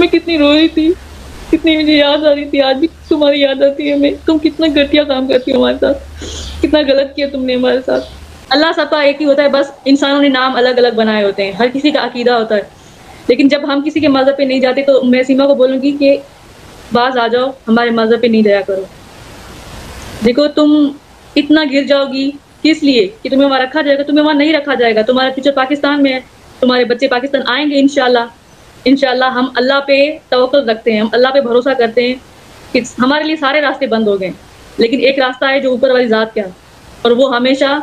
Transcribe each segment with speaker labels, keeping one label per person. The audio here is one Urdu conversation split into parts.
Speaker 1: میں کتنی رو رہی تھی, کتنی مجھے یاد آ رہی تھی, آج بھی تمہاری یاد آتی ہے ہمیں. تم کتنا گھٹیا کام کرتی ہو ہمارے ساتھ, کتنا غلط کیا تم نے ہمارے ساتھ. اللہ سب کا ایک ہی ہوتا ہے, بس انسانوں نے نام الگ الگ بنائے ہوتے ہیں, ہر کسی کا عقیدہ ہوتا ہے. لیکن جب ہم کسی کے مذہب پہ نہیں جاتے تو میں سیما کو بولوں گی کہ باز آ جاؤ, ہمارے مذہب پہ نہیں جایا کرو. دیکھو تم اتنا گر جاؤ گی کس لیے کہ تمہیں وہاں رکھا جائے گا, تمہیں وہاں نہیں رکھا جائے گا. تمہارا فیوچر پاکستان میں ہے, تمہارے بچے پاکستان آئیں گے انشاءاللہ. انشاءاللہ ہم اللہ پہ توکل رکھتے ہیں, ہم اللہ پہ بھروسہ کرتے ہیں کہ ہمارے لیے سارے راستے بند ہو گئے, لیکن ایک راستہ ہے جو اوپر والی ذات کا, اور وہ ہمیشہ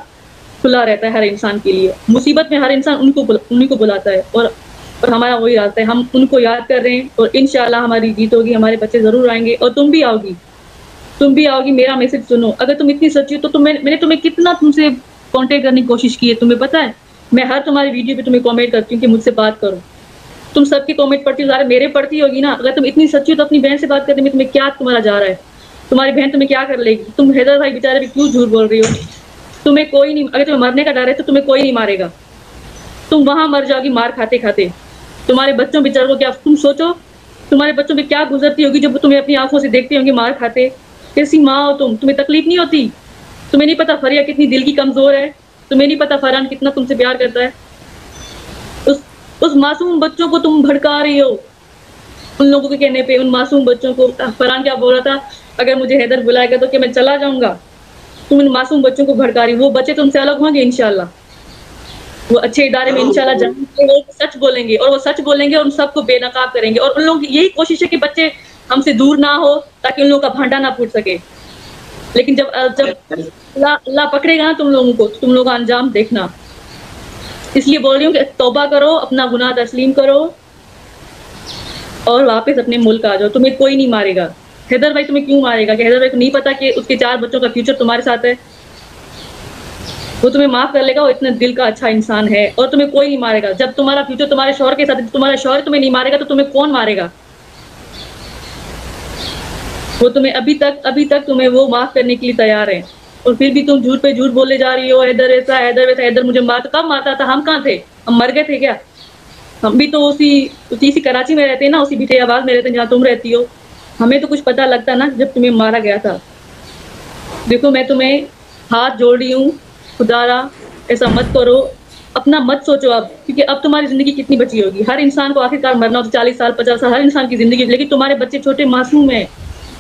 Speaker 1: کھلا رہتا ہے ہر انسان کے لیے. مصیبت میں ہر انسان انہیں کو بلاتا ہے, اور ہمارا وہی راستہ ہے. ہم ان کو یاد کر رہے ہیں, اور انشاءاللہ ہماری جیت ہوگی, ہمارے بچے ضرور آئیں گے, اور تم بھی آؤ گی, تم بھی آؤ گی. میرا میسج سنو, اگر تم اتنی سچی ہو تو میں نے تمہیں کتنا تم سے کانٹیکٹ کرنے کی کوشش کی ہے, تمہیں پتہ ہے. میں ہر تمہاری ویڈیو پہ تمہیں کامنٹ کرتی ہوں کہ مجھ سے بات کرو. تم سب کی کامنٹ پڑھتی ہو, ظاہر میرے پڑھتی ہوگی نا. اگر تم اتنی سچی ہو تو اپنی بہن سے بات کرنے میں تمہیں کیا تمہارا جا رہا ہے, تمہاری بہن تمہیں کیا کر لے گی. تم حیدر بھائی بیچارے بھی کیوں جھوٹ بول رہی ہو. تمہیں کوئی نہیں, اگر تمہیں مرنے کا ڈر ہے تو تمہیں کوئی نہیں مارے گا, تم وہاں مر جاؤ گی مار کھاتے کھاتے. تمہارے بچوں بیچاروں کو کیا, تم سوچو تمہارے بچوں پہ کیا گزرتی ہوگی جب تمہیں اپنی آنکھوں سے دیکھتے ہوں گے مار کھاتے. کیسی ماں ہو تم, تمہیں تکلیف نہیں ہوتی. تمہیں نہیں پتا فریہ کتنی دل کی کمزور ہے, تمہیں نہیں پتا فرحان کتنا تم سے پیار کرتا ہے. اس معصوم بچوں کو تم بھڑکا رہی ہو, ان لوگوں کے کہنے پہ, ان معصوم بچوں کو. فرحان کیا بول رہا تھا, اگر مجھے حیدر بلائے گا تو کہ میں چلا جاؤں گا. تم ان معصوم بچوں کو بھڑکا رہی. وہ بچے تم سے الگ ہوں گے انشاءاللہ, وہ اچھے ادارے میں انشاءاللہ جائیں گے, وہ سچ بولیں گے, اور وہ سچ بولیں گے اور ان سب کو بے نقاب کریں گے. اور ان لوگوں کی یہی کوشش ہے کہ بچے ہم سے دور نہ ہو تاکہ ان لوگوں کا بھانڈا نہ پھوٹ سکے. لیکن جب اللہ پکڑے گا نا تم لوگوں کو, تم لوگوں کا انجام دیکھنا. اس لیے بول رہی ہوں کہ توبہ کرو, اپنا گناہ تسلیم کرو, اور واپس اپنے ملک آ جاؤ. تمہیں کوئی نہیں مارے گا. حیدر بھائی تمہیں کیوں مارے گا, کہ حیدر بھائی کو نہیں پتا کہ اس کے 4 بچوں کا فیوچر تمہارے ساتھ ہے. وہ تمہیں معاف کر لے گا, وہ اتنا دل کا اچھا انسان ہے, اور تمہیں کوئی نہیں مارے گا. جب تمہارا فیوچر تمہارے شوہر کے ساتھ, تمہارا شوہر تمہیں نہیں مارے گا تو تمہیں کون مارے گا. وہ تمہیں ابھی تک تمہیں وہ معاف کرنے کے لیے تیار ہے, اور پھر بھی تم جھوٹ پہ جھوٹ بولے جا رہی ہو. حیدر ایسا, حیدر ویسا. حیدر مجھے کب مارتا تھا, ہم کہاں تھے, ہم مر گئے تھے کیا. ہم بھی تو اسی کراچی میں رہتے ہیں نا, اسی بٹھے آباد میں رہتے ہیں جہاں تم رہتی ہو. ہمیں تو کچھ پتا لگتا نا جب تمہیں مارا گیا تھا. دیکھو میں تمہیں ہاتھ جوڑ رہی ہوں, خدا را ایسا مت کرو, اپنا مت سوچو اب, کیونکہ اب تمہاری زندگی کتنی بچی ہوگی. ہر انسان کو آخرکار مرنا ہوتا, 40 سال 50 سال ہر انسان کی زندگی, لیکن تمہارے بچے چھوٹے معصوم ہیں,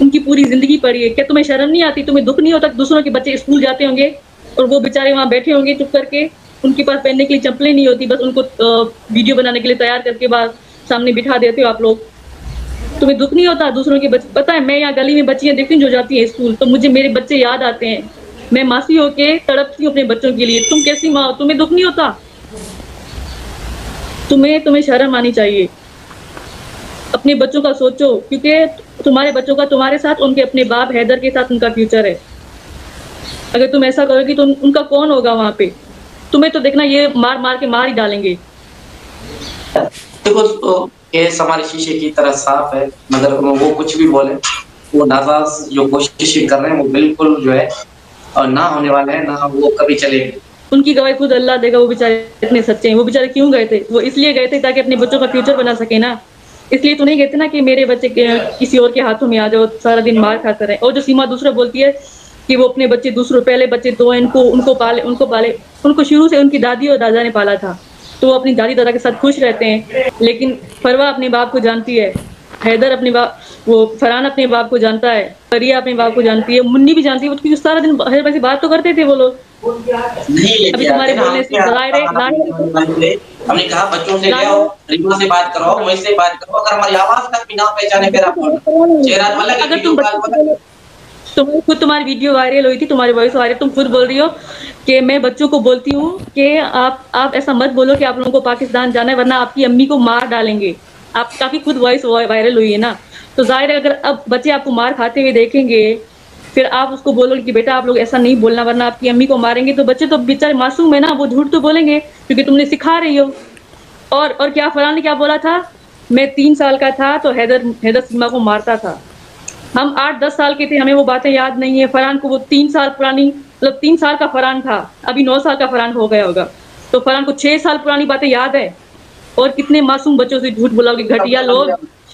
Speaker 1: ان کی پوری زندگی پڑی ہے. کیا تمہیں شرم نہیں آتی, تمہیں دکھ نہیں ہوتا کہ دوسروں کے بچے اسکول جاتے ہوں گے اور وہ بیچارے وہاں بیٹھے ہوں گے چپ کر کے, ان کے پاس پہننے کے لیے چپلیں نہیں ہوتی, بس ان کو ویڈیو بنانے کے لیے تیار کر کے بعد سامنے بٹھا دیتے ہو آپ لوگ. تمہیں دکھ نہیں ہوتا دوسروں کے بچے. پتہ ہے میں یہاں گلی میں بچیاں دیکھتی ہوں جو جاتی ہیں اسکول, تو مجھے میرے بچے یاد آتے ہیں. میں ماسی ہو کے تڑپتی ہوں اپنے بچوں کے لیے. تم کیسی ماں ہو, تمہیں دکھ نہیں ہوتا. تمہیں شرم آنی چاہیے. اپنے بچوں کا سوچو, کیونکہ تمہارے بچوں کا تمہارے ساتھ, ان کے اپنے باپ حیدر کے ساتھ ان کا فیوچر ہے. اگر تم ایسا کرو گی تو ان کا کون ہوگا وہاں پہ. تمہیں تو دیکھنا یہ مار کے مار ہی ڈالیں گے.
Speaker 2: دیکھو کیس ہمارے شیشے کی طرح صاف ہے, مگر وہ کچھ بھی بولے, وہ ناراض جو کوشش کر رہے ہیں وہ بالکل جو ہے اور نہ ہونے والے ہیں, نہ وہ کبھی چلے گی.
Speaker 1: ان کی گواہی خود اللہ دے گا. وہ بیچارے اتنے سچے ہیں. وہ بیچارے کیوں گئے تھے, وہ اس لیے گئے تھے تاکہ اپنے بچوں کا فیوچر بنا سکے نا. اس لیے تو نہیں کہتے نا کہ میرے بچے کسی اور کے ہاتھوں میں آ جاؤ, سارا دن مار کھاتے رہے. اور جو سیما دوسرا بولتی ہے کہ وہ اپنے بچے پہلے بچے 2 ہیں, ان کو پالے, ان کو شروع سے ان کی دادی اور دادا نے پالا تھا, تو وہ اپنی دادی دادا کے ساتھ خوش رہتے ہیں. لیکن فروا اپنے باپ کو جانتی ہے, حیدر اپنے باپ, وہ فرحان اپنے باپ کو جانتا ہے, فریہ اپنے باپ کو جانتی ہے, منی بھی جانتی ہے. کیونکہ سارا دن حیدر بھائی سے بات تو کرتے تھے وہ لوگ.
Speaker 2: نہیں لے
Speaker 1: ابھی
Speaker 2: کے
Speaker 1: تمہارے
Speaker 2: آتے نا,
Speaker 1: بولنے سے ظاہر ہے,
Speaker 2: ہم نے کہا بچوں سے لے آؤ, ریما سے بات کرو, وہیں سے بات کرو. اگر ہماری آواز تک بھی نہ پہچانے پھر آپ چہرہ تو الگ ہے,
Speaker 1: اگر تم
Speaker 2: ویڈیو کال
Speaker 1: خود تمہاری ویڈیو وائرل ہوئی تھی, تمہاری وائس وائرل, تم خود بول رہی ہو کہ میں بچوں کو بولتی ہوں کہ آپ ایسا مت بولو کہ آپ لوگوں کو پاکستان جانا ہے ورنہ آپ کی امی کو مار ڈالیں گے. آپ کافی خود وائس وائرل ہوئی ہے نا, تو ظاہر ہے اگر اب بچے آپ کو مار کھاتے ہوئے دیکھیں گے, پھر آپ اس کو بولو گے کہ بیٹا آپ لوگ ایسا نہیں بولنا ورنہ آپ کی امی کو ماریں گے, تو بچے تو بیچارے معصوم ہے نا, وہ جھوٹ تو بولیں گے کیونکہ تم نے سکھا رہی ہو. اور کیا فرحان نے کیا بولا تھا, میں 3 سال کا تھا تو حیدر سیما کو مارتا تھا. ہم 8-10 سال کے تھے, ہمیں وہ باتیں یاد نہیں ہے. فرحان کو وہ 3 سال پرانی, مطلب 3 سال کا فرحان تھا, ابھی 9 سال کا فرحان ہو گیا ہوگا, تو فرحان کو 6 سال پرانی باتیں یاد ہے. اور کتنے معصوم بچوں سے جھوٹ بولا کہ گھٹیا لوگ,